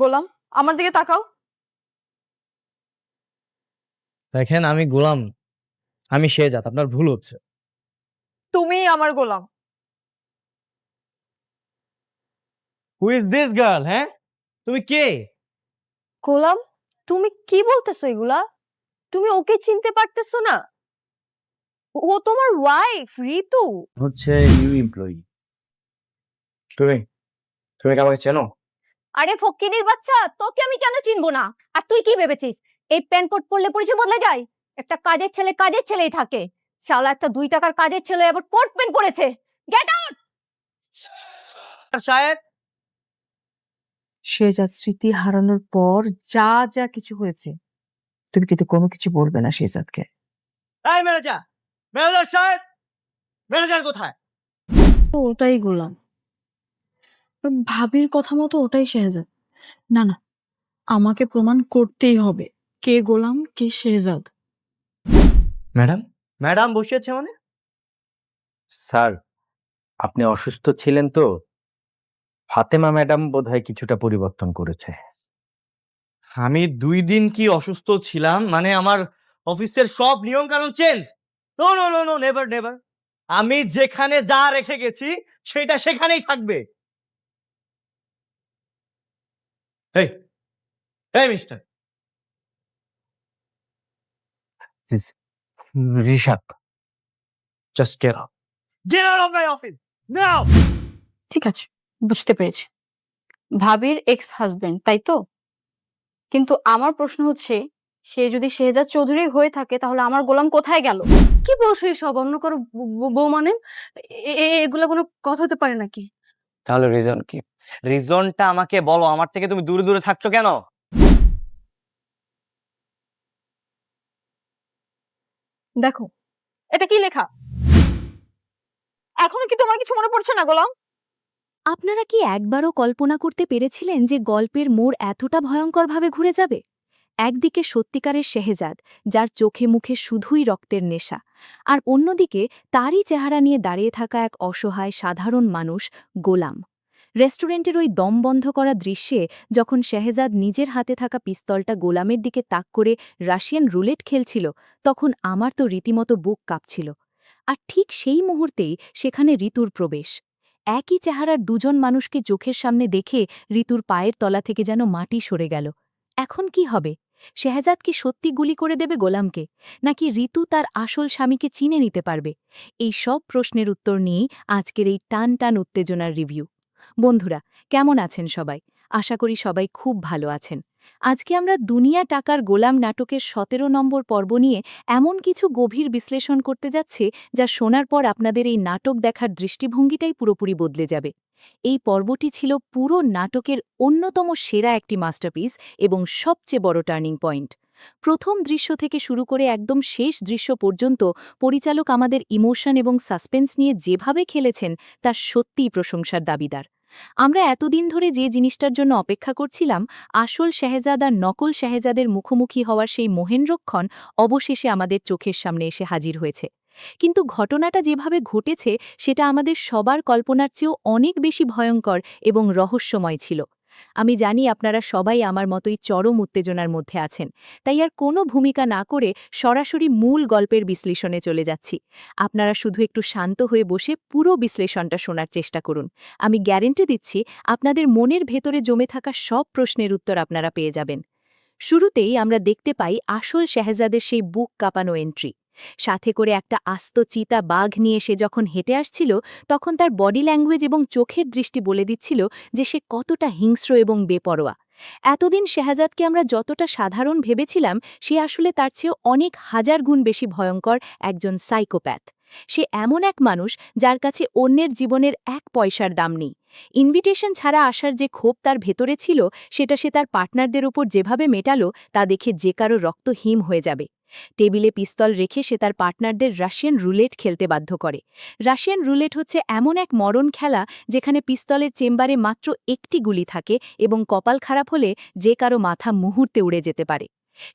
গোলাম, আমার দিকে তাকাও। দেখেন আমি গোলাম, আমি শেহজাদ, আপনার ভুল হচ্ছে। তুমি আমার গোলাম। Who is this girl? হ্যাঁ, তুমি কে? গোলাম, তুমি কি বলতেছো এগুলা? তুমি ওকে চিনতে পারতেছো না? ও তোমার ওয়াইফ ঋতু। হচ্ছে নিউ এমপ্লয়ি। তুমি তুমি কি আমাকে চেনো? আরে ফকিনীর বাচ্চা, তোকে আমি কেন চিনবো না? আর তুই কি ভেবেছিস এই প্যান্ট কোট পরলে পরিচয় বদলে যায়? একটা কাজের ছেলে কাজের ছেলেই থাকে। শালা একটা 2 টাকার কাজের ছেলে আবার কোট প্যান্ট পরেছে। Get out! সাহেব, শেহজাদ স্মৃতি হারানোর পর যা যা কিছু হয়েছে, তুমি কিন্তু কোনো কিছু বলবে না শেহজাদকে। এই ম্যানেজার, ম্যানেজার সাহেব, ম্যানেজার কোথায়? তো ওটাই গোলাম, ভাবির কথা মতো ওটাই শেহজাদ। না না, আমাকে প্রমাণ করতেই হবে কে গোলাম কে শেহজাদ। ম্যাডাম, ম্যাডাম বসে আছে মানে? স্যার, আপনি অসুস্থ ছিলেন তো, ফাতেমা ম্যাডাম বোধহয় কিছুটা পরিবর্তন করেছে। আমি 2 দিন কি অসুস্থ ছিলাম মানে আমার অফিসের সব নিয়ম কানুন change? No no no no, never never. আমি যেখানে যা রেখে গেছি সেটা সেখানেই থাকবে। এই এই mister Rishad, just get out of my office নাও। ঠিক আছে, বুঝতে পেরেছি, ভাবির এক্স হাজবেন্ড, তাই তো? কিন্তু আমার প্রশ্ন হচ্ছে, সে যদি শেহজাদ চৌধুরী হয়ে থাকে তাহলে আমার গোলাম কোথায় গেল? কি বলছো এসব? অন্য কারো বউ মানে এগুলা কোনো কথা হতে পারে নাকি? তাহলে রিজন কি? রিজনটা আমাকে বলো। আমার থেকে তুমি দূরে দূরে থাকছো কেন? দেখো, এটা কি লেখা? এখনো কি তোমার কিছু মনে পড়ছে না গোলাম? আপনারা কি একবারও কল্পনা করতে পেরেছিলেন যে গল্পের মোড় এতটা ভয়ঙ্করভাবে ঘুরে যাবে? একদিকে সত্যিকারের শেহজাদ, যার চোখে মুখে শুধুই রক্তের নেশা, আর অন্যদিকে তারই চেহারা নিয়ে দাঁড়িয়ে থাকা এক অসহায় সাধারণ মানুষ, গোলাম। রেস্টুরেন্টের ওই দম বন্ধ করা দৃশ্যে যখন শেহজাদ নিজের হাতে থাকা পিস্তলটা গোলামের দিকে তাক করে রাশিয়ান রুলেট খেলছিল, তখন আমার তো রীতিমতো বুক কাঁপছিল। আর ঠিক সেই মুহূর্তেই সেখানে ঋতুর প্রবেশ। একই চেহারার দুজন মানুষকে চোখের সামনে দেখে ঋতুর পায়ের তলা থেকে যেন মাটি সরে গেল। এখন কি হবে? শেহজাদ কি সত্যি গুলি করে দেবে গোলামকে, নাকি ঋতু তার আসল স্বামীকে চিনে নিতে পারবে? এই সব প্রশ্নের উত্তর নিয়েই আজকের এই টান টান উত্তেজনার রিভিউ। বন্ধুরা, কেমন আছেন সবাই? আশা করি সবাই খুব ভালো আছেন। আজকে আমরা দুনিয়া টাকার গোলাম নাটকের 17 নম্বর পর্ব নিয়ে এমন কিছু গভীর বিশ্লেষণ করতে যাচ্ছে যা শোনার পর আপনাদের এই নাটক দেখার দৃষ্টিভঙ্গিটাই পুরোপুরি বদলে যাবে। এই পর্বটি ছিল পুরো নাটকের অন্যতম সেরা একটি মাস্টারপিস এবং সবচেয়ে বড় টার্নিং পয়েন্ট। প্রথম দৃশ্য থেকে শুরু করে একদম শেষ দৃশ্য পর্যন্ত পরিচালক আমাদের ইমোশন এবং সাসপেন্স নিয়ে যেভাবে খেলেছেন তা সত্যিই প্রশংসার দাবিদার। আমরা এতদিন ধরে যে জিনিসটার জন্য অপেক্ষা করছিলাম, আসল শেহজাদ আর নকল শেহজাদের মুখোমুখি হওয়ার সেই মোহেনরক্ষণ অবশেষে আমাদের চোখের সামনে এসে হাজির হয়েছে। কিন্তু ঘটনাটা যেভাবে ঘটেছে সেটা আমাদের সবার কল্পনার চেয়েও অনেক বেশি ভয়ঙ্কর এবং রহস্যময় ছিল। আমি জানি আপনারা সবাই আমার মতোই চরম উত্তেজনার মধ্যে আছেন, তাই আর কোনো ভূমিকা না করে সরাসরি মূল গল্পের বিশ্লেষণে চলে যাচ্ছি। আপনারা শুধু একটু শান্ত হয়ে বসে পুরো বিশ্লেষণটা শোনার চেষ্টা করুন। আমি গ্যারেন্টি দিচ্ছি আপনাদের মনের ভেতরে জমে থাকা সব প্রশ্নের উত্তর আপনারা পেয়ে যাবেন। শুরুতেই আমরা দেখতে পাই আসল শেহজাদের সেই বুক কাঁপানো এন্ট্রি। সাথে করে একটা আস্ত চিতা বাঘ নিয়ে সে যখন হেঁটে আসছিল, তখন তার বডি ল্যাঙ্গুয়েজ এবং চোখের দৃষ্টি বলে দিচ্ছিল যে সে কতটা হিংস্র এবং বেপরোয়া। এতদিন শেহজাদকে আমরা যতটা সাধারণ ভেবেছিলাম, সে আসলে তার চেয়েও অনেক হাজার গুণ বেশি ভয়ঙ্কর একজন সাইকোপ্যাথ। সে এমন এক মানুষ যার কাছে অন্যের জীবনের 1 পয়সার দাম নেই। ইনভিটেশন ছাড়া আসার যে ক্ষোভ তার ভেতরে ছিল, সেটা সে তার পার্টনারদের উপর যেভাবে মেটালো তা দেখে যে কারো রক্ত হিম হয়ে যাবে। টেবিলে পিস্তল রেখে সে তার পার্টনারদের রাশিয়ান রুলেট খেলতে বাধ্য করে। রাশিয়ান রুলেট হচ্ছে এমন এক মরণ খেলা যেখানে পিস্তলের চেম্বারে মাত্র একটি গুলি থাকে এবং কপাল খারাপ হলে যে কারো মাথা মুহূর্তে উড়ে যেতে পারে।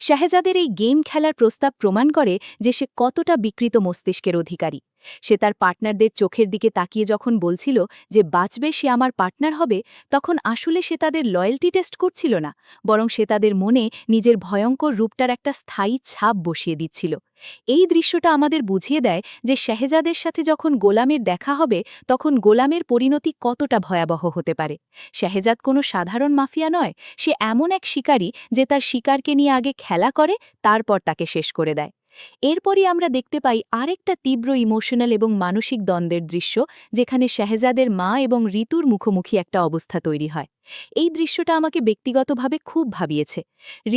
শেহজাদের এই গেম খেলার প্রস্তাব প্রমাণ করে যে সে কতটা বিকৃত মস্তিষ্কের অধিকারী। সে তার পার্টনারদের চোখের দিকে তাকিয়ে যখন বলছিল যে বাঁচবে সে আমার পার্টনার হবে, তখন আসলে সে তাদের লয়্যালটি টেস্ট করছিল না, বরং সে তাদের মনে নিজের ভয়ঙ্কর রূপটার একটা স্থায়ী ছাপ বসিয়ে দিচ্ছিল। এই দৃশ্যটা আমাদের বুঝিয়ে দেয় যে শেহজাদের সাথে যখন গোলামের দেখা হবে তখন গোলামের পরিণতি কতটা ভয়াবহ হতে পারে। শেহজাদ কোনো সাধারণ মাফিয়া নয়, সে এমন এক শিকারী যে তার শিকারকে নিয়ে আগে খেলা করে, তারপর তাকে শেষ করে দেয়। এরপরই আমরা দেখতে পাই আরেকটা তীব্র ইমোশনাল এবং মানসিক দ্বন্দ্বের দৃশ্য, যেখানে শেহজাদের মা এবং ঋতুর মুখোমুখি একটা অবস্থা তৈরি হয়। এই দৃশ্যটা আমাকে ব্যক্তিগতভাবে খুব ভাবিয়েছে।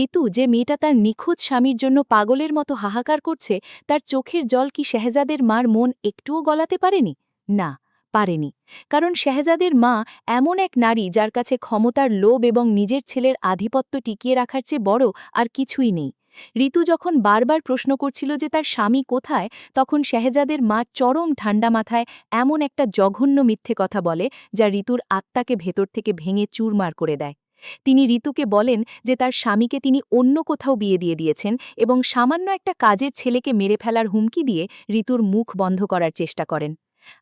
ঋতু, যে মেয়েটা তার নিখোঁজ স্বামীর জন্য পাগলের মতো হাহাকার করছে, তার চোখের জল কি শেহজাদের মার মন একটুও গলাতে পারেনি? না, পারেনি। কারণ শেহজাদের মা এমন এক নারী যার কাছে ক্ষমতার লোভ এবং নিজের ছেলের আধিপত্য টিকিয়ে রাখার চেয়ে বড় আর কিছুই নেই। ঋতু যখন বারবার প্রশ্ন করছিল যে তার স্বামী কোথায়, তখন শেহজাদের মা চরম ঠান্ডা মাথায় এমন একটা জঘন্য মিথ্যে কথা বলে যা ঋতুর আত্মাকে ভেতর থেকে ভেঙে চুরমার করে দেয়। তিনি ঋতুকে বলেন যে তার স্বামীকে তিনি অন্য কোথাও বিয়ে দিয়ে দিয়েছেন এবং সামান্য একটা কাজের ছেলেকে মেরে ফেলার হুমকি দিয়ে ঋতুর মুখ বন্ধ করার চেষ্টা করেন।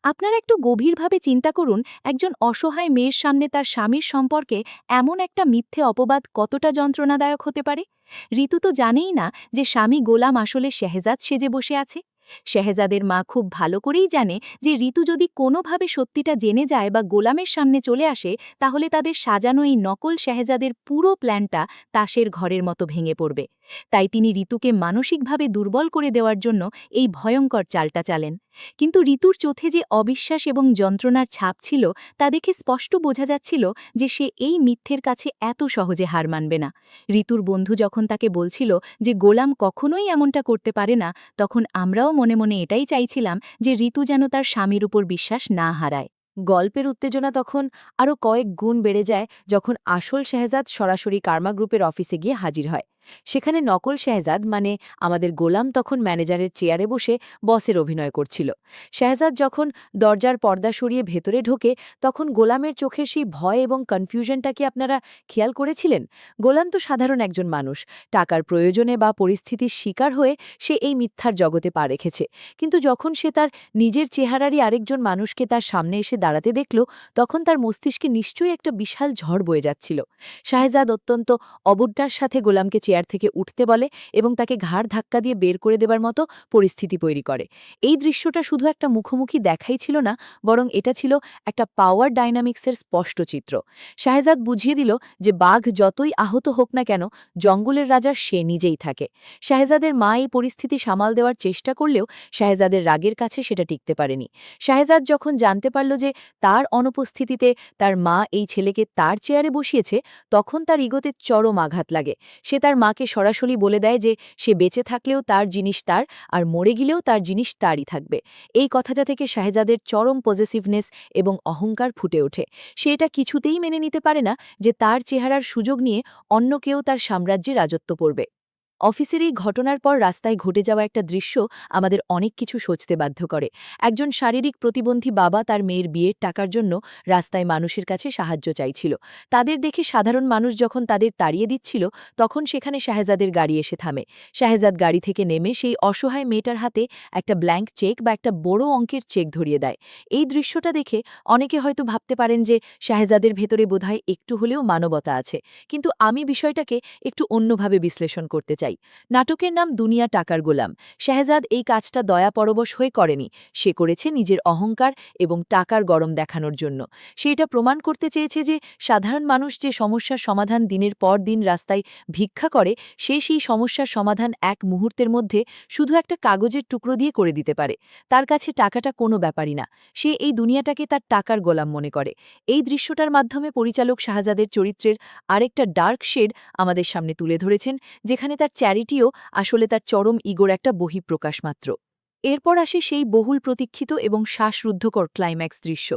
আপনারা একটু গভীরভাবে চিন্তা করুন, একজন অসহায় মেয়ের সামনে তার স্বামীর সম্পর্কে এমন একটা মিথ্যে অপবাদ কতটা যন্ত্রণাদায়ক হতে পারে। ঋতু তো জানেই না যে স্বামী গোলাম আসলে শেহজাদ সেজে বসে আছে। শেহজাদের মা খুব ভালো করেই জানে যে ঋতু যদি কোনোভাবে সত্যিটা জেনে যায় বা গোলামের সামনে চলে আসে, তাহলে তাদের সাজানো এই নকল শেহজাদের পুরো প্ল্যানটা তাসের ঘরের মতো ভেঙে পড়বে। তাই তিনি ঋতুকে মানসিকভাবে দুর্বল করে দেওয়ার জন্য এই ভয়ঙ্কর চালটা চালেন। কিন্তু ঋতুর চোখে যে অবিশ্বাস এবং যন্ত্রণার ছাপ ছিল, তা দেখে স্পষ্ট বোঝা যাচ্ছিল যে সে এই মিথ্যের কাছে এত সহজে হার মানবে না। ঋতুর বন্ধু যখন তাকে বলছিল যে গোলাম কখনোই এমনটা করতে পারে না, তখন আমরাও মনে মনে এটাই চাইছিলাম যে ঋতু যেন তার স্বামীর উপর বিশ্বাস না হারায়। গল্পের উত্তেজনা তখন আরও কয়েক গুণ বেড়ে যায় যখন আসল শেহজাদ সরাসরি কার্মা গ্রুপের অফিসে গিয়ে হাজির হয়। সেখানে নকল শেহজাদ মানে আমাদের গোলাম তখন ম্যানেজারের চেয়ারে বসে বসের অভিনয় করছিল। শেহজাদ যখন দরজার পর্দা সরিয়ে ভেতরে ঢোকে, তখন গোলামের চোখের সেই ভয় এবং কনফিউশনটা কি আপনারা খেয়াল করেছিলেন? গোলাম তো সাধারণ একজন মানুষ, টাকার প্রয়োজনে বা পরিস্থিতির শিকার হয়ে সে এই মিথ্যার জগতে পা রেখেছে। কিন্তু যখন সে তার নিজের চেহারারই আরেকজন মানুষকে তার সামনে এসে দাঁড়াতে দেখল, তখন তার মস্তিষ্কে নিশ্চয়ই একটা বিশাল ঝড় বয়ে যাচ্ছিল। শেহজাদ অত্যন্ত অবজ্ঞার সাথে গোলামকে চেয়ার থেকে উঠতে বলে এবং তাকে ঘাড় ধাক্কা দিয়ে বের করে দেবার মতো পরিস্থিতি তৈরি করে। এই দৃশ্যটা শুধু একটা মুখোমুখি দেখাই ছিল না, বরং এটা ছিল একটা পাওয়ার ডাইনামিক্সের স্পষ্ট চিত্র। শেহজাদ বুঝিয়ে দিল যে বাঘ যতই আহত হোক না কেন, জঙ্গলের রাজা সে নিজেই থাকে। শেহজাদের মা এই পরিস্থিতি সামাল দেওয়ার চেষ্টা করলেও শেহজাদের রাগের কাছে সেটা টিকতে পারেনি। শেহজাদ যখন জানতে পারল যে তার অনুপস্থিতিতে তার মা এই ছেলেকে তার চেয়ারে বসিয়েছে, তখন তার ইগোতে চরম আঘাত লাগে। সে তার মাকে সরাসরি বলে দেয় যে সে বেঁচে থাকলেও তার জিনিস তার, আর মরে গেলেও তার জিনিস তারই থাকবে। এই কথাটা থেকে শেহজাদের চরম পজেসিভনেস এবং অহংকার ফুটে ওঠে। সে এটা কিছুতেই মেনে নিতে পারে না যে তার চেহারার সুযোগ নিয়ে অন্য কেউ তার সাম্রাজ্যে রাজত্ব করবে। অফিসের এই ঘটনার পর রাস্তায় ঘটে যাওয়া একটা দৃশ্য আমাদের অনেক কিছু সোচতে বাধ্য করে। একজন শারীরিক প্রতিবন্ধী বাবা তার মেয়ের বিয়ের টাকার জন্য রাস্তায় মানুষের কাছে সাহায্য চাইছিল। তাদের দেখে সাধারণ মানুষ যখন তাদের তাড়িয়ে দিচ্ছিল, তখন সেখানে শেহজাদের গাড়ি এসে থামে। শেহজাদ গাড়ি থেকে নেমে সেই অসহায় মেয়েটার হাতে একটা ব্ল্যাঙ্ক চেক বা একটা বড় অঙ্কের চেক ধরিয়ে দেয়। এই দৃশ্যটা দেখে অনেকে হয়তো ভাবতে পারেন যে শেহজাদের ভেতরে বোধহয় একটু হলেও মানবতা আছে, কিন্তু আমি বিষয়টাকে একটু অন্যভাবে বিশ্লেষণ করতে চাই। নাটকের নাম দুনিয়া টাকার গোলাম। শেহজাদ এই কাজটা দয়া পরবশ হয়ে করেনি, সে করেছে নিজের অহংকার এবং টাকার গরম দেখানোর জন্য। সে এটা প্রমাণ করতে চেয়েছে যে সাধারণ মানুষ যে সমস্যার সমাধান দিনের পর দিন রাস্তায় ভিক্ষা করে, সে সেই সমস্যার সমাধান এক মুহূর্তের মধ্যে শুধু একটা কাগজের টুকরো দিয়ে করে দিতে পারে। তার কাছে টাকাটা কোনো ব্যাপারই না, সে এই দুনিয়াটাকে তার টাকার গোলাম মনে করে। এই দৃশ্যটার মাধ্যমে পরিচালক শাহজাদের চরিত্রের আরেকটা ডার্ক শেড আমাদের সামনে তুলে ধরেছেন, যেখানে তার চ্যারিটিও আসলে তার চরম ইগোর একটা বহিঃপ্রকাশ মাত্র। এরপর আসে সেই বহুল প্রতীক্ষিত এবং শ্বাসরুদ্ধকর ক্লাইম্যাক্স দৃশ্য।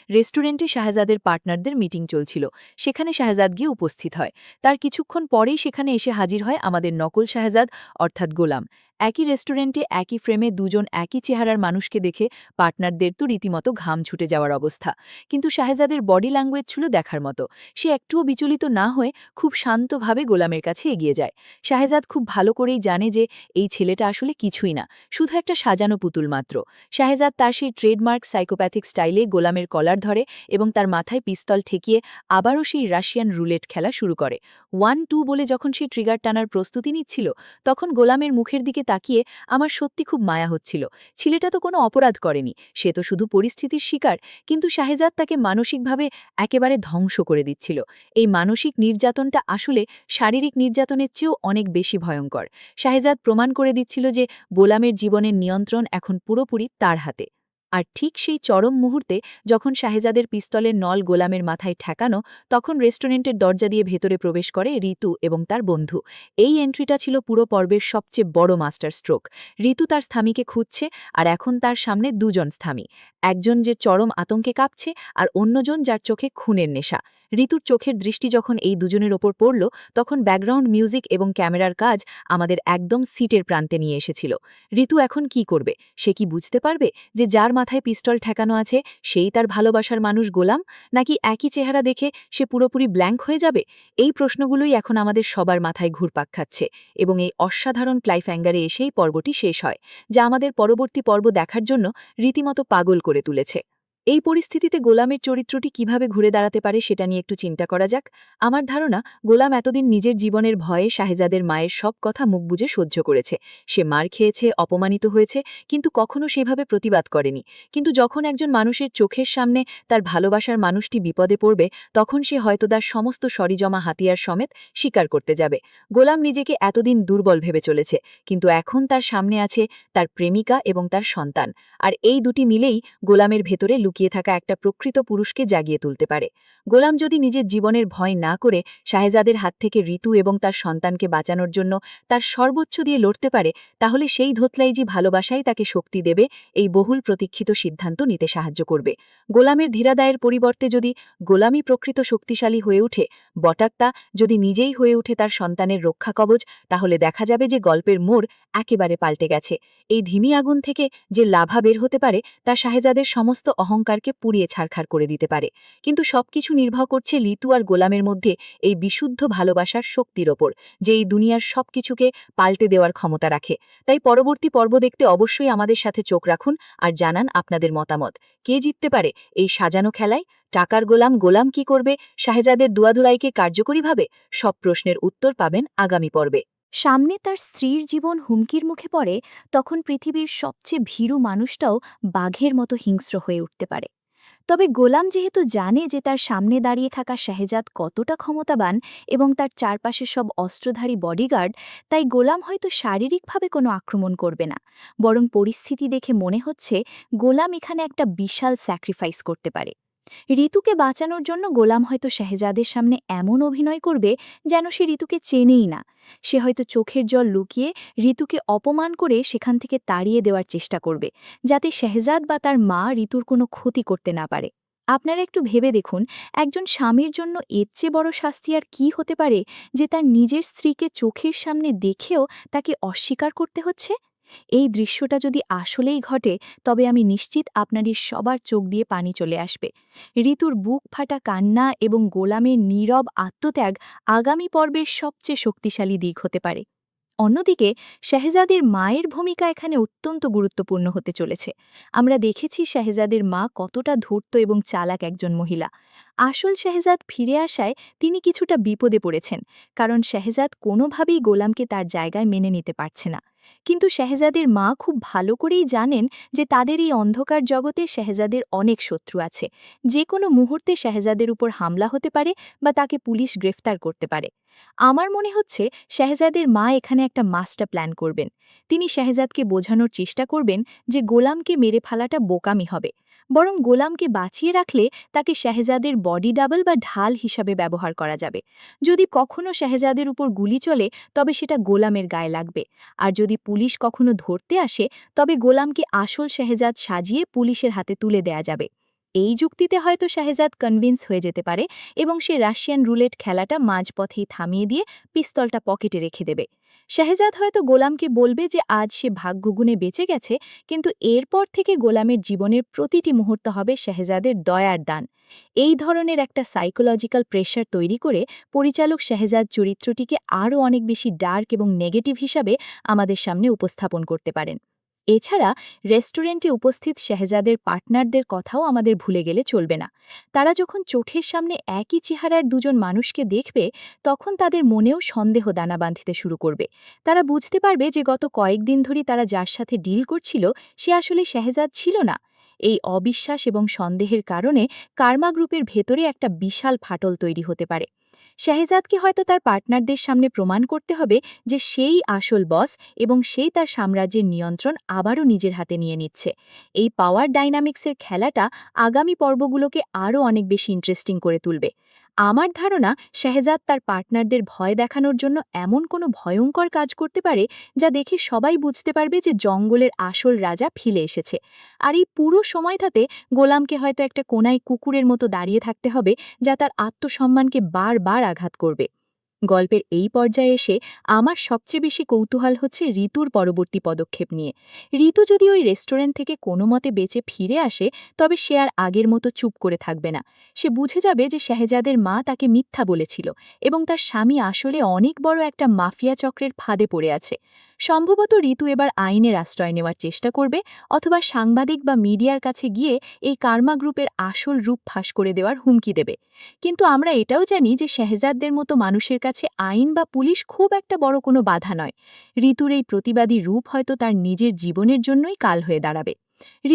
রেস্টুরেন্টে শাহজাদের পার্টনারদের মিটিং চলছিল, সেখানে শাহজাদ গিয়ে উপস্থিত হয়। তার কিছুক্ষণ পরেই সেখানে এসে হাজির হয় আমাদের নকল শাহজাদ অর্থাৎ গোলাম। একই রেস্টুরেন্টে একই ফ্রেমে দুজন একই চেহারার মানুষকে দেখে পার্টনারদের তো রীতিমতো ঘাম ছুটে যাওয়ার অবস্থা। কিন্তু শাহেজাদের বডি ল্যাঙ্গুয়েজ ছিল দেখার মতো। সে একটুও বিচলিত না হয়ে খুব শান্তভাবে গোলামের কাছে এগিয়ে যায়। শাহেজাদ খুব ভালো করেই জানে যে এই ছেলেটা আসলে কিছুই না, শুধু একটা সাজানো পুতুল মাত্র। শাহেজাদ তার সেই ট্রেডমার্ক সাইকোপ্যাথিক স্টাইলে গোলামের কলার ধরে এবং তার মাথায় পিস্তল ঠেকিয়ে আবারও সেই রাশিয়ান রুলেট খেলা শুরু করে। 1-2 বলে যখন সে ট্রিগার টানার প্রস্তুতি নিচ্ছিল, তখন গোলামের মুখের দিকে তাকিয়ে আমার সত্যি খুব মায়া হচ্ছিল। ছেলেটা তো কোনো অপরাধ করেনি, সে তো শুধু পরিস্থিতির শিকার, কিন্তু শাহেজাদ তাকে মানসিকভাবে একেবারে ধ্বংস করে দিচ্ছিল। এই মানসিক নির্যাতনটা আসলে শারীরিক নির্যাতনের চেয়েও অনেক বেশি ভয়ঙ্কর। শাহেজাদ প্রমাণ করে দিচ্ছিল যে গোলামের জীবনের নিয়ন্ত্রণ এখন পুরোপুরি তার হাতে। আর ঠিক সেই চরম মুহূর্তে যখন শাহেজাদের পিস্তলের নল গোলামের মাথায় ঠেকানো, তখন রেস্টুরেন্টের দরজা দিয়ে ভেতরে প্রবেশ করে ঋতু এবং তার বন্ধু। এই এন্ট্রিটা ছিল পুরো পর্বের সবচেয়ে বড় মাস্টার স্ট্রোক। ঋতু তার স্থামীকে খুঁজছে, আর এখন তার সামনে দুজন স্থামী, একজন যে চরম আতঙ্কে কাঁপছে আর অন্যজন যার চোখে খুনের নেশা। ঋতুর চোখের দৃষ্টি যখন এই দুজনের ওপর পড়ল, তখন ব্যাকগ্রাউন্ড মিউজিক এবং ক্যামেরার কাজ আমাদের একদম সিটের প্রান্তে নিয়ে এসেছিল। ঋতু এখন কি করবে? সে কি বুঝতে পারবে যে যার মাথায় পিস্তল ঠেকানো আছে সেই তার ভালোবাসার মানুষ গোলাম, নাকি একই চেহারা দেখে সে পুরোপুরি ব্ল্যাঙ্ক হয়ে যাবে? এই প্রশ্নগুলোই এখন আমাদের সবার মাথায় ঘুরপাক খাচ্ছে, এবং এই অসাধারণ ক্লাইফহ্যাঙ্গারে এসেই পর্বটি শেষ হয়, যা আমাদের পরবর্তী পর্ব দেখার জন্য রীতিমতো পাগল করে তুলেছে। এই পরিস্থিতিতে গোলামের চরিত্রটি কিভাবে ঘুরে দাঁড়াতে পারে সেটা নিয়ে একটু চিন্তা করা যাক। আমার ধারণা, গোলাম এতদিন নিজের জীবনের ভয়ে শাহেজাদের মায়ের সব কথা মুখ বুজে সহ্য করেছে। সে মার খেয়েছে, অপমানিত হয়েছে, কিন্তু কখনো সেভাবে প্রতিবাদ করেনি। কিন্তু যখন একজন মানুষের চোখের সামনে তার ভালোবাসার মানুষটি বিপদে পড়বে, তখন সে হয়তো তার সমস্ত সরিজমা হাতিয়ার সমেত স্বীকার করতে যাবে। গোলাম নিজেকে এতদিন দুর্বল ভেবে চলেছে, কিন্তু এখন তার সামনে আছে তার প্রেমিকা এবং তার সন্তান, আর এই দুটি মিলেই গোলামের ভেতরে লুকিয়ে থাকা একটা প্রকৃত পুরুষকে জাগিয়ে তুলতে পারে। গোলাম যদি নিজের জীবনের ভয় না করে শাহেজাদের হাত থেকে ঋতু এবং তার সন্তানকে বাঁচানোর জন্য তার সর্বোচ্চ দিয়ে লড়তে পারে, তাহলে সেই ধোতলাইজি ভালোবাসাই তাকে শক্তি দেবে, এই বহুল প্রতীক্ষিত সিদ্ধান্ত নিতে সাহায্য করবে। গোলামের ধীরাদায়ের পরিবর্তে যদি গোলামই প্রকৃত শক্তিশালী হয়ে ওঠে, বটাক্তা যদি নিজেই হয়ে ওঠে তার সন্তানের রক্ষা কবচ, তাহলে দেখা যাবে যে গল্পের মোড় একেবারে পাল্টে গেছে। এই ধিমি আগুন থেকে যে লাভা বের হতে পারে তা শাহেজাদের সমস্ত অহংকারকে পুড়িয়ে ছারখার করে দিতে পারে। কিন্তু সবকিছু নির্ভর করছে ঋতু আর গোলামের মধ্যে এই বিশুদ্ধ ভালোবাসার শক্তির ওপর, যে এই দুনিয়ার সবকিছুকে পাল্টে দেওয়ার ক্ষমতা রাখে। তাই পরবর্তী পর্ব দেখতে অবশ্যই আমাদের সাথে চোখ রাখুন আর জানান আপনাদের মতামত। কে জিততে পারে এই সাজানো খেলায়? টাকার গোলাম গোলাম কি করবে? শাহেজাদের দুয়াদুরাইকে কার্যকরীভাবে? সব প্রশ্নের উত্তর পাবেন আগামী পর্বে। সামনে তার স্ত্রীর জীবন হুমকির মুখে পড়ে, তখন পৃথিবীর সবচেয়ে ভীরু মানুষটাও বাঘের মতো হিংস্র হয়ে উঠতে পারে। তবে গোলাম যেহেতু জানে যে তার সামনে দাঁড়িয়ে থাকা শাহেজাদ কতটা ক্ষমতাবান এবং তার চারপাশে সব অস্ত্রধারী বডিগার্ড, তাই গোলাম হয়তো শারীরিকভাবে কোনো আক্রমণ করবে না, বরং পরিস্থিতি দেখে মনে হচ্ছে গোলাম এখানে একটা বিশাল স্যাক্রিফাইস করতে পারে। ঋতুকে বাঁচানোর জন্য গোলাম হয়তো শাহেজাদের সামনে এমন অভিনয় করবে যেন সে ঋতুকে চেনেই না। সে হয়তো চোখের জল লুকিয়ে ঋতুকে অপমান করে সেখান থেকে তাড়িয়ে দেওয়ার চেষ্টা করবে, যাতে শাহেজাদ বা তার মা ঋতুর কোনো ক্ষতি করতে না পারে। আপনারা একটু ভেবে দেখুন, একজন স্বামীর জন্য এর চেয়ে বড় শাস্তি আর কী হতে পারে, যে তার নিজের স্ত্রীকে চোখের সামনে দেখেও তাকে অস্বীকার করতে হচ্ছে? এই দৃশ্যটা যদি আসলেই ঘটে, তবে আমি নিশ্চিত আপনাদের সবার চোখ দিয়ে পানি চলে আসবে। ঋতুর বুক ফাটা কান্না এবং গোলামের নীরব আত্মত্যাগ আগামী পর্বের সবচেয়ে শক্তিশালী দিক হতে পারে। অন্যদিকে শাহেজাদের মায়ের ভূমিকা এখানে অত্যন্ত গুরুত্বপূর্ণ হতে চলেছে। আমরা দেখেছি শাহেজাদের মা কতটা ধূর্ত এবং চালাক একজন মহিলা। আসল শাহেজাদ ফিরে আসায় তিনি কিছুটা বিপদে পড়েছেন, কারণ শাহেজাদ কোনোভাবেই গোলামকে তার জায়গায় মেনে নিতে পারছে না। কিন্তু শাহেজাদের মা খুব ভালো করেই জানেন যে তাদের এই অন্ধকার জগতে শাহেজাদের অনেক শত্রু আছে। যে কোনো মুহূর্তে শাহেজাদের উপর হামলা হতে পারে বা তাকে পুলিশ গ্রেফতার করতে পারে। আমার মনে হচ্ছে শাহেজাদের মা এখানে একটা মাস্টার প্ল্যান করবেন। তিনি শাহেজাদকে বোঝানোর চেষ্টা করবেন যে গোলামকে মেরে ফেলাটা বোকামি হবে, বরং গোলামকে বাঁচিয়ে রাখলে তাকে শাহেজাদের বডি ডাবল বা ঢাল হিসাবে ব্যবহার করা যাবে। যদি কখনো শাহেজাদের উপর গুলি চলে, তবে সেটা গোলামের গায়ে লাগবে, আর যদি পুলিশ কখনো ধরতে আসে, তবে গোলামকে আসল শাহেজাদ সাজিয়ে পুলিশের হাতে তুলে দেয়া যাবে। এই যুক্তিতে হয়তো শাহেজাদ কনভিন্স হয়ে যেতে পারে এবং সে রাশিয়ান রুলেট খেলাটা মাঝপথেই থামিয়ে দিয়ে পিস্তলটা পকেটে রেখে দেবে। শাহেজাদ হয়তো গোলামকে বলবে যে আজ সে ভাগ্যগুণে বেঁচে গেছে, কিন্তু এরপর থেকে গোলামের জীবনের প্রতিটি মুহূর্ত হবে শাহেজাদের দয়ার দান। এই ধরনের একটা সাইকোলজিক্যাল প্রেশার তৈরি করে পরিচালক শাহেজাদ চরিত্রটিকে আরও অনেক বেশি ডার্ক এবং নেগেটিভ হিসাবে আমাদের সামনে উপস্থাপন করতে পারেন। এছাড়া রেস্টুরেন্টে উপস্থিত শাহেজাদের পার্টনারদের কথাও আমাদের ভুলে গেলে চলবে না। তারা যখন চোখের সামনে একই চেহারার দুজন মানুষকে দেখবে, তখন তাদের মনেও সন্দেহ দানা বাঁধতে শুরু করবে। তারা বুঝতে পারবে যে গত কয়েকদিন ধরে তারা যার সাথে ডিল করছিল সে আসলে শাহেজাদ ছিল না। এই অবিশ্বাস এবং সন্দেহের কারণে কার্মা গ্রুপের ভেতরে একটা বিশাল ফাটল তৈরি হতে পারে। শাহেজাদকে হয়তো তার পার্টনারদের সামনে প্রমাণ করতে হবে যে সেই আসল বস এবং সেই তার সাম্রাজ্যের নিয়ন্ত্রণ আবারও নিজের হাতে নিয়ে নিচ্ছে। এই পাওয়ার ডাইনামিক্সের খেলাটা আগামী পর্বগুলোকে আরও অনেক বেশি ইন্টারেস্টিং করে তুলবে। আমার ধারণা শাহেজাদ তার পার্টনারদের ভয় দেখানোর জন্য এমন কোনো ভয়ঙ্কর কাজ করতে পারে যা দেখে সবাই বুঝতে পারবে যে জঙ্গলের আসল রাজা ফিরে এসেছে। আর এই পুরো সময়টাতে গোলামকে হয়তো একটা কোনায় কুকুরের মতো দাঁড়িয়ে থাকতে হবে, যা তার আত্মসম্মানকে বারবার আঘাত করবে। গল্পের এই পর্যায়ে এসে আমার সবচেয়ে বেশি কৌতূহল হচ্ছে ঋতুর পরবর্তী পদক্ষেপ নিয়ে। ঋতু যদি ওই রেস্টুরেন্ট থেকে কোনো মতে বেঁচে ফিরে আসে, তবে সে আর আগের মতো চুপ করে থাকবে না। সে বুঝে যাবে যে শাহেজাদের মা তাকে মিথ্যা বলেছিল এবং তার স্বামী আসলে অনেক বড় একটা মাফিয়া চক্রের ফাঁদে পড়ে আছে। সম্ভবত ঋতু এবার আইনের আশ্রয় নেওয়ার চেষ্টা করবে, অথবা সাংবাদিক বা মিডিয়ার কাছে গিয়ে এই কার্মা গ্রুপের আসল রূপ ফাঁস করে দেওয়ার হুমকি দেবে। কিন্তু আমরা এটাও জানি যে শাহেজাদদের মতো মানুষের কাছে আইন বা পুলিশ খুব একটা বড় কোনো বাধা নয়। ঋতুর এই প্রতিবাদী রূপ হয়তো তার নিজের জীবনের জন্যই কাল হয়ে দাঁড়াবে।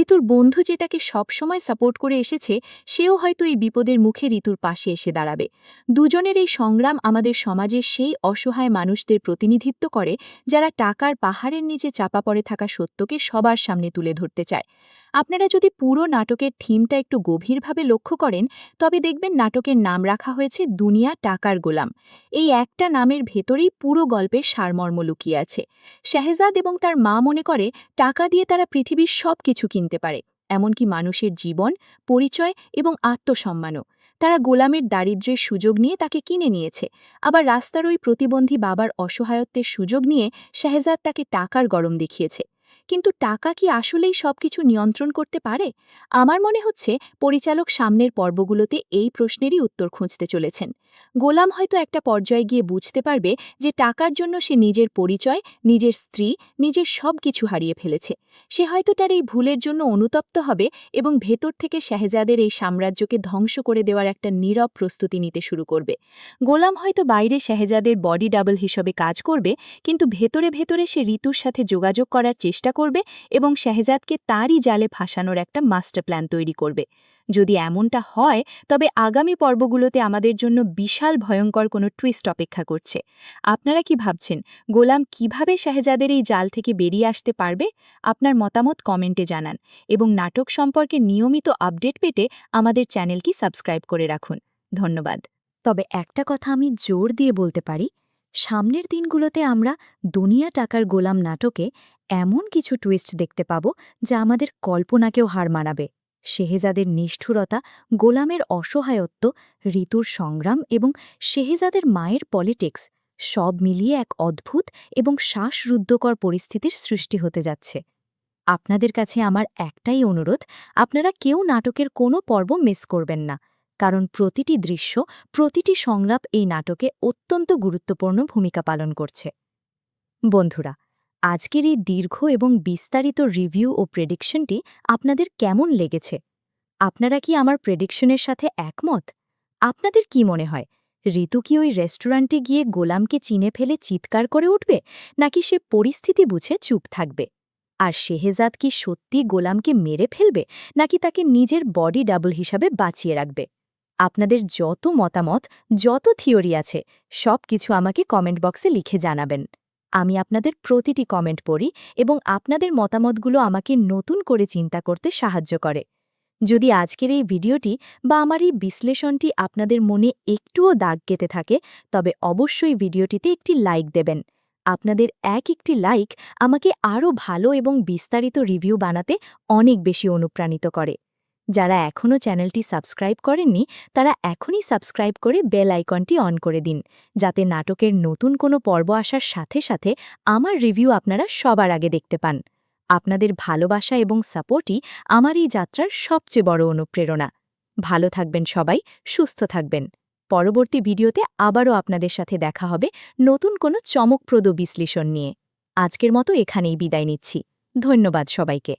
ঋতুর বন্ধু যেটাকে সবসময় সাপোর্ট করে এসেছে, সেও হয়তো এই বিপদের মুখে ঋতুর পাশে এসে দাঁড়াবে। দুজনের এই সংগ্রাম আমাদের সমাজের সেই অসহায় মানুষদের প্রতিনিধিত্ব করে যারা টাকার পাহাড়ের নিচে চাপা পড়ে থাকা সত্যকে সবার সামনে তুলে ধরতে চায়। আপনারা যদি পুরো নাটকের থিমটা একটু গভীরভাবে লক্ষ্য করেন, তবে দেখবেন নাটকের নাম রাখা হয়েছে দুনিয়া টাকার গোলাম। এই একটা নামের ভেতরেই পুরো গল্পের সারমর্ম লুকিয়ে আছে। শাহেজাদ এবং তার মা মনে করে টাকা দিয়ে তারা পৃথিবীর সব কিছু কিনতে পারে, এমনকি মানুষের জীবন, পরিচয় এবং আত্মসম্মানও। তারা গোলামের দারিদ্র্যের সুযোগ নিয়ে তাকে কিনে নিয়েছে। আবার রাস্তার ওই প্রতিবন্ধী বাবার অসহায়ত্বের সুযোগ নিয়ে শাহেজাদ তাকে টাকার গরম দেখিয়েছে। কিন্তু টাকা কি আসলেই সবকিছু নিয়ন্ত্রণ করতে পারে? আমার মনে হচ্ছে পরিচালক সামনের পর্বগুলোতে এই প্রশ্নেরই উত্তর খুঁজতে চলেছেন। গোলাম হয়তো একটা পর্যায়ে গিয়ে বুঝতে পারবে যে টাকার জন্য সে নিজের পরিচয়, নিজের স্ত্রী, নিজের সব কিছু হারিয়ে ফেলেছে। সে হয়তো তার এই ভুলের জন্য অনুতপ্ত হবে এবং ভেতর থেকে শাহেজাদের এই সাম্রাজ্যকে ধ্বংস করে দেওয়ার একটা নীরব প্রস্তুতি নিতে শুরু করবে। গোলাম হয়তো বাইরে শাহেজাদের বডি ডাবল হিসেবে কাজ করবে, কিন্তু ভেতরে ভেতরে সে ঋতুর সাথে যোগাযোগ করার চেষ্টা করবে এবং শাহেজাদকে তারই জালে ফাঁসানোর একটা মাস্টার প্ল্যান তৈরি করবে। যদি এমনটা হয়, তবে আগামী পর্বগুলোতে আমাদের জন্য বিশাল ভয়ঙ্কর কোনো টুইস্ট অপেক্ষা করছে। আপনারা কি ভাবছেন, গোলাম কিভাবে শাহেজাদের এই জাল থেকে বেরিয়ে আসতে পারবে? আপনার মতামত কমেন্টে জানান এবং নাটক সম্পর্কে নিয়মিত আপডেট পেতে আমাদের চ্যানেলটি সাবস্ক্রাইব করে রাখুন। ধন্যবাদ। তবে একটা কথা আমি জোর দিয়ে বলতে পারি, সামনের দিনগুলোতে আমরা দুনিয়া টাকার গোলাম নাটকে এমন কিছু টুইস্ট দেখতে পাব যা আমাদের কল্পনাকেও হার মানাবে। শেহজাদের নিষ্ঠুরতা, গোলামের অসহায়ত্ব, ঋতুর সংগ্রাম এবং শেহজাদের মায়ের পলিটিক্স সব মিলিয়ে এক অদ্ভুত এবং শ্বাসরুদ্ধকর পরিস্থিতির সৃষ্টি হতে যাচ্ছে। আপনাদের কাছে আমার একটাই অনুরোধ, আপনারা কেউ নাটকের কোনো পর্ব মিস করবেন না, কারণ প্রতিটি দৃশ্য, প্রতিটি সংলাপ এই নাটকে অত্যন্ত গুরুত্বপূর্ণ ভূমিকা পালন করছে। বন্ধুরা, আজকের এই দীর্ঘ এবং বিস্তারিত রিভিউ ও প্রেডিকশনটি আপনাদের কেমন লেগেছে? আপনারা কি আমার প্রেডিকশনের সাথে একমত? আপনাদের কি মনে হয়, ঋতু কি ওই রেস্টুরেন্টে গিয়ে গোলামকে চিনে ফেলে চিৎকার করে উঠবে, নাকি সে পরিস্থিতি বুঝে চুপ থাকবে? আর শেহজাদ কি সত্যি গোলামকে মেরে ফেলবে, নাকি তাকে নিজের বডি ডাবল হিসাবে বাঁচিয়ে রাখবে? আপনাদের যত মতামত, যত থিওরি আছে, সব কিছু আমাকে কমেন্ট বক্সে লিখে জানাবেন। আমি আপনাদের প্রতিটি কমেন্ট পড়ি এবং আপনাদের মতামতগুলো আমাকে নতুন করে চিন্তা করতে সাহায্য করে। যদি আজকের এই ভিডিওটি বা আমার এই বিশ্লেষণটি আপনাদের মনে একটুও দাগ কেটে থাকে, তবে অবশ্যই ভিডিওটিতে একটি লাইক দেবেন। আপনাদের একটি লাইক আমাকে আরও ভালো এবং বিস্তারিত রিভিউ বানাতে অনেক বেশি অনুপ্রাণিত করে। যারা এখনও চ্যানেলটি সাবস্ক্রাইব করেননি তারা এখনই সাবস্ক্রাইব করে বেল আইকনটি অন করে দিন, যাতে নাটকের নতুন কোনো পর্ব আসার সাথে সাথে আমার রিভিউ আপনারা সবার আগে দেখতে পান। আপনাদের ভালোবাসা এবং সাপোর্টই আমার এই যাত্রার সবচেয়ে বড় অনুপ্রেরণা। ভালো থাকবেন সবাই, সুস্থ থাকবেন। পরবর্তী ভিডিওতে আবারও আপনাদের সাথে দেখা হবে নতুন কোনো চমকপ্রদ বিশ্লেষণ নিয়ে। আজকের মতো এখানেই বিদায় নিচ্ছি। ধন্যবাদ সবাইকে।